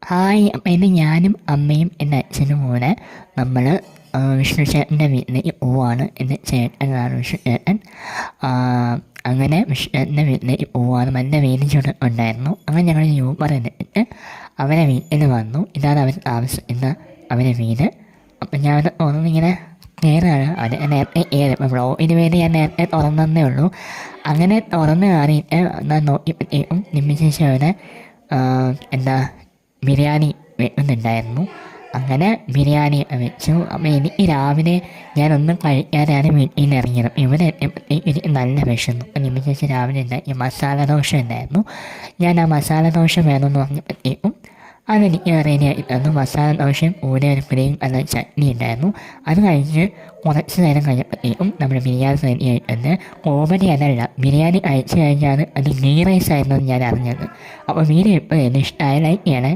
Hi, അപ്പം ഇന്ന് ഞാനും അമ്മയും എൻ്റെ അച്ഛനും കൂടെ നമ്മൾ വിഷ്ണു ചേട്ടൻ്റെ വീട്ടിലേക്ക് പോവാണ്. എൻ്റെ ചേട്ടനാണ് വിഷ്ണു ചേട്ടൻ. അങ്ങനെ വിഷ്ണു ചേട്ടൻ്റെ വീട്ടിലേക്ക് പോവാണ്. നല്ല വെയിലും ചൂട് ഉണ്ടായിരുന്നു. അങ്ങനെ ഞങ്ങൾ യൂബർ എടുത്തിട്ട് അവരെ വീട്ടിൽ വന്നു. ഇതാണ് അവർ താമസിക്കുന്ന അവരെ വീട്. അപ്പം ഞാൻ ഒന്നിങ്ങനെ കയറുകയാണ്. അത് നേരത്തെ കയറി വ്ളോഗിന് വേണ്ടി ഞാൻ നേരത്തെ തുറന്നതേ ഉള്ളൂ. അങ്ങനെ തുറന്ന് കയറിയിട്ട് ഞാൻ നോക്കിയപ്പോഴത്തേക്കും നിമ്മി ചേച്ചി അവിടെ എന്താ ബിരിയാണി വെക്കുന്നുണ്ടായിരുന്നു. അങ്ങനെ ബിരിയാണി വെച്ചു. അപ്പോൾ എനിക്ക് രാവിലെ ഞാനൊന്നും കഴിക്കാതെയാണ് വീട്ടിൽ നിന്ന് ഇറങ്ങിയത്. ഇവിടെ എത്തിയപ്പോഴത്തേക്ക് എനിക്ക് നല്ല വിശന്നു. അപ്പം നിമ്മി ചേച്ചി രാവിലെ ഉണ്ടാക്കിയ മസാല ദോശ ഉണ്ടായിരുന്നു. ഞാൻ ആ മസാല ദോശ വേണമെന്ന് പറഞ്ഞപ്പോഴത്തേക്കും അതെനിക്ക് റെഡിയാക്കി തന്നു. മസാല ദോശയും കൂടെ ഒരു പ്ലെയിൻ നല്ല ചട്നി ഉണ്ടായിരുന്നു. അത് കഴിഞ്ഞ് കുറച്ച് നേരം കഴിഞ്ഞപ്പോഴത്തേക്കും നമ്മുടെ ബിരിയാണി റെഡി ആയിട്ടുണ്ട്. കോമഡി അതല്ല, ബിരിയാണി കഴിച്ച് കഴിഞ്ഞാൽ അത് ഗീ റൈസ് ആയിരുന്നു ഞാൻ അറിഞ്ഞത്. അപ്പോൾ വീഡിയോ ഇപ്പോൾ ഇഷ്ടമായ ലൈക്ക് ചെയ്യണേ.